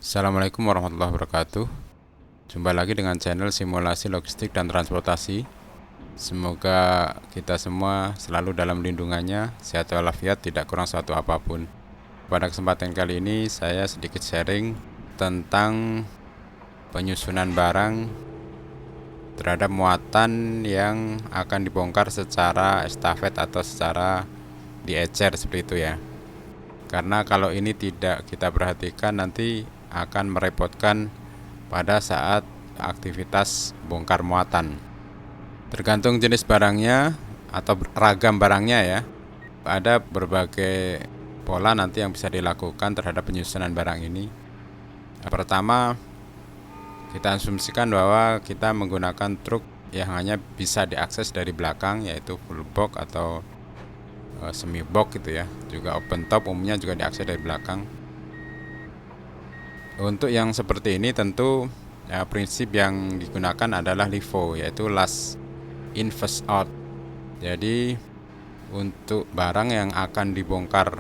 Assalamualaikum warahmatullahi wabarakatuh. Jumpa lagi dengan channel simulasi logistik dan transportasi. Semoga kita semua selalu dalam lindungannya, sehat walafiat, tidak kurang suatu apapun. Pada kesempatan kali ini saya sedikit sharing tentang penyusunan barang terhadap muatan yang akan dibongkar secara estafet atau secara diecer seperti itu ya. Karena kalau ini tidak kita perhatikan nanti akan merepotkan pada saat aktivitas bongkar muatan. Tergantung jenis barangnya atau ragam barangnya ya. Ada berbagai pola nanti yang bisa dilakukan terhadap penyusunan barang ini. Pertama, kita asumsikan bahwa kita menggunakan truk yang hanya bisa diakses dari belakang, yaitu full box atau semi box gitu ya. Juga open top umumnya juga diakses dari belakang. Untuk yang seperti ini tentu prinsip yang digunakan adalah LIFO, yaitu last in first out. Jadi untuk barang yang akan dibongkar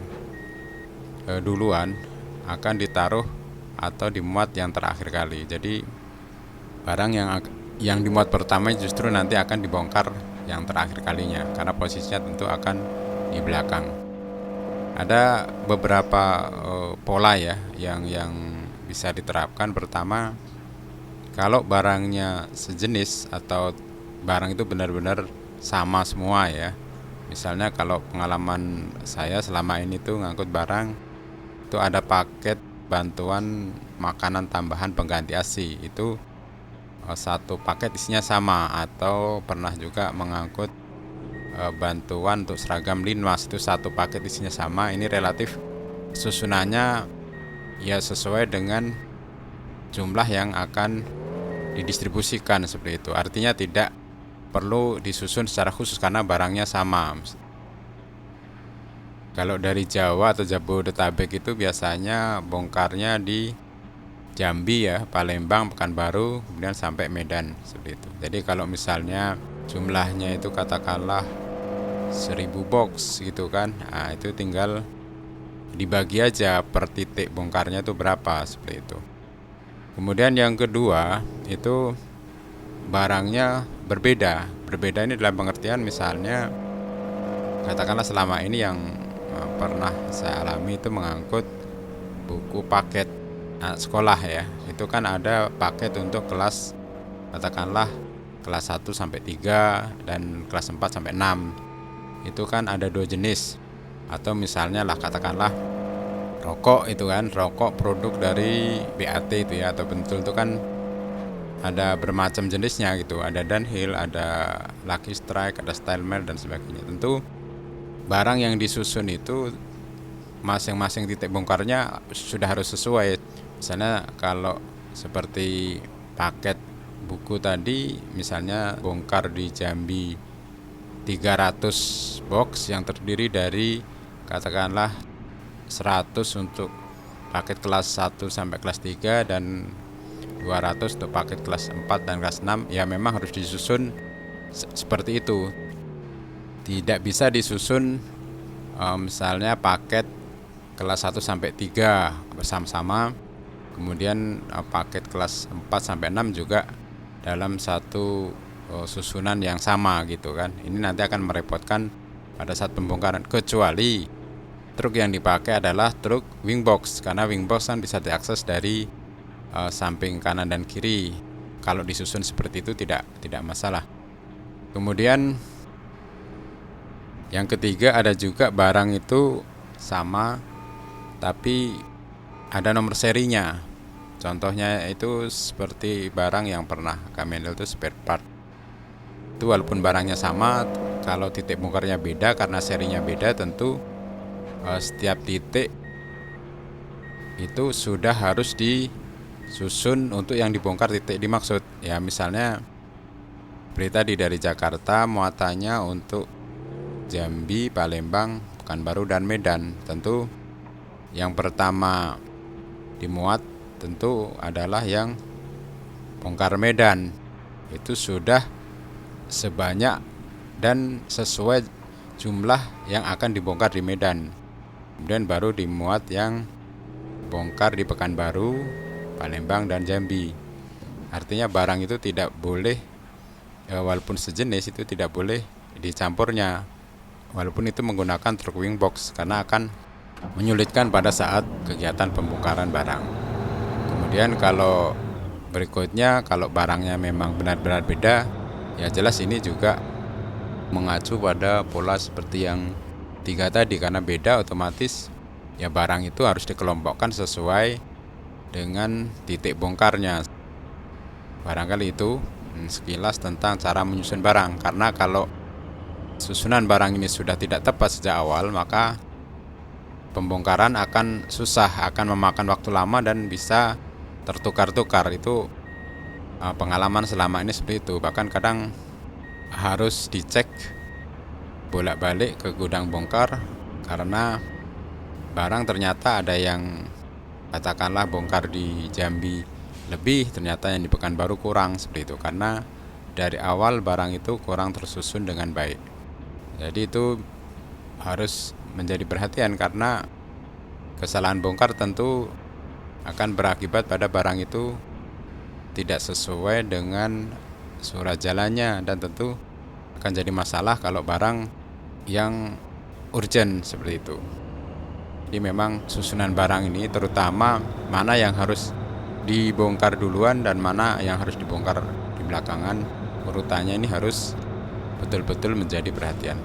duluan akan ditaruh atau dimuat yang terakhir kali. Jadi barang yang dimuat pertama justru nanti akan dibongkar yang terakhir kalinya, karena posisinya tentu akan di belakang. Ada beberapa pola ya yang bisa diterapkan. Pertama, kalau barangnya sejenis atau barang itu benar-benar sama semua ya. Misalnya kalau pengalaman saya selama ini tuh ngangkut barang itu ada paket bantuan makanan tambahan pengganti ASI. Itu satu paket isinya sama. Atau pernah juga mengangkut bantuan untuk seragam linmas, itu satu paket isinya sama. Ini relatif susunannya ya sesuai dengan jumlah yang akan didistribusikan seperti itu. Artinya tidak perlu disusun secara khusus karena barangnya sama. Kalau dari Jawa atau Jabodetabek itu biasanya bongkarnya di Jambi ya, Palembang, Pekanbaru, kemudian sampai Medan seperti itu. Jadi kalau misalnya jumlahnya itu katakanlah 1000 box gitu kan, nah itu tinggal dibagi aja per titik bongkarnya itu berapa seperti itu. Kemudian yang kedua itu barangnya berbeda. Berbeda ini dalam pengertian misalnya katakanlah selama ini yang pernah saya alami itu mengangkut buku paket sekolah ya. Itu kan ada paket untuk kelas katakanlah kelas 1 sampai 3 dan kelas 4 sampai 6. Itu kan ada dua jenis. Atau misalnya lah katakanlah rokok itu kan, rokok produk dari BAT itu ya, atau Bentul itu kan ada bermacam jenisnya gitu. Ada Dunhill, ada Lucky Strike, ada Style Mail dan sebagainya. Tentu barang yang disusun itu masing-masing titik bongkarnya sudah harus sesuai. Misalnya kalau seperti paket buku tadi, misalnya bongkar di Jambi 300 box yang terdiri dari katakanlah 100 untuk paket kelas 1 sampai kelas 3 dan 200 untuk paket kelas 4 dan kelas 6, ya memang harus disusun seperti itu. Tidak bisa disusun misalnya paket kelas 1 sampai 3 bersama-sama, kemudian paket kelas 4 sampai 6 juga dalam satu susunan yang sama gitu kan. Ini nanti akan merepotkan pada saat pembongkaran, kecuali truk yang dipakai adalah truk wingbox, karena wingbox kan bisa diakses dari samping kanan dan kiri. Kalau disusun seperti itu tidak masalah. Kemudian yang ketiga, ada juga barang itu sama tapi ada nomor serinya. Contohnya itu seperti barang yang pernah kami handle itu spare part. Itu walaupun barangnya sama, kalau titik bongkarnya beda karena serinya beda, tentu setiap titik itu sudah harus disusun untuk yang dibongkar titik dimaksud. Ya misalnya berita dari Jakarta muatannya untuk Jambi, Palembang, Pekanbaru dan Medan. Tentu yang pertama dimuat tentu adalah yang bongkar Medan. Itu sudah sebanyak dan sesuai jumlah yang akan dibongkar di Medan. Kemudian baru dimuat yang bongkar di Pekanbaru Palembang dan Jambi. Artinya barang itu tidak boleh, walaupun sejenis itu tidak boleh dicampurnya, walaupun itu menggunakan truk wing box, karena akan menyulitkan pada saat kegiatan pembongkaran barang. Kemudian kalau berikutnya, kalau barangnya memang benar-benar beda, ya jelas ini juga mengacu pada pola seperti yang 3 tadi, karena beda otomatis ya barang itu harus dikelompokkan sesuai dengan titik bongkarnya. Barangkali itu sekilas tentang cara menyusun barang, karena kalau susunan barang ini sudah tidak tepat sejak awal, maka pembongkaran akan susah, akan memakan waktu lama dan bisa tertukar-tukar. Itu pengalaman selama ini seperti itu. Bahkan kadang harus dicek bolak-balik ke gudang bongkar, karena barang ternyata ada yang katakanlah bongkar di Jambi lebih, ternyata yang di Pekanbaru kurang, seperti itu, karena dari awal barang itu kurang tersusun dengan baik. Jadi itu harus menjadi perhatian, karena kesalahan bongkar tentu akan berakibat pada barang itu tidak sesuai dengan surat jalannya, dan tentu akan jadi masalah kalau barang yang urgent seperti itu. Jadi memang susunan barang ini, terutama mana yang harus dibongkar duluan dan mana yang harus dibongkar di belakangan, urutannya ini harus betul-betul menjadi perhatian.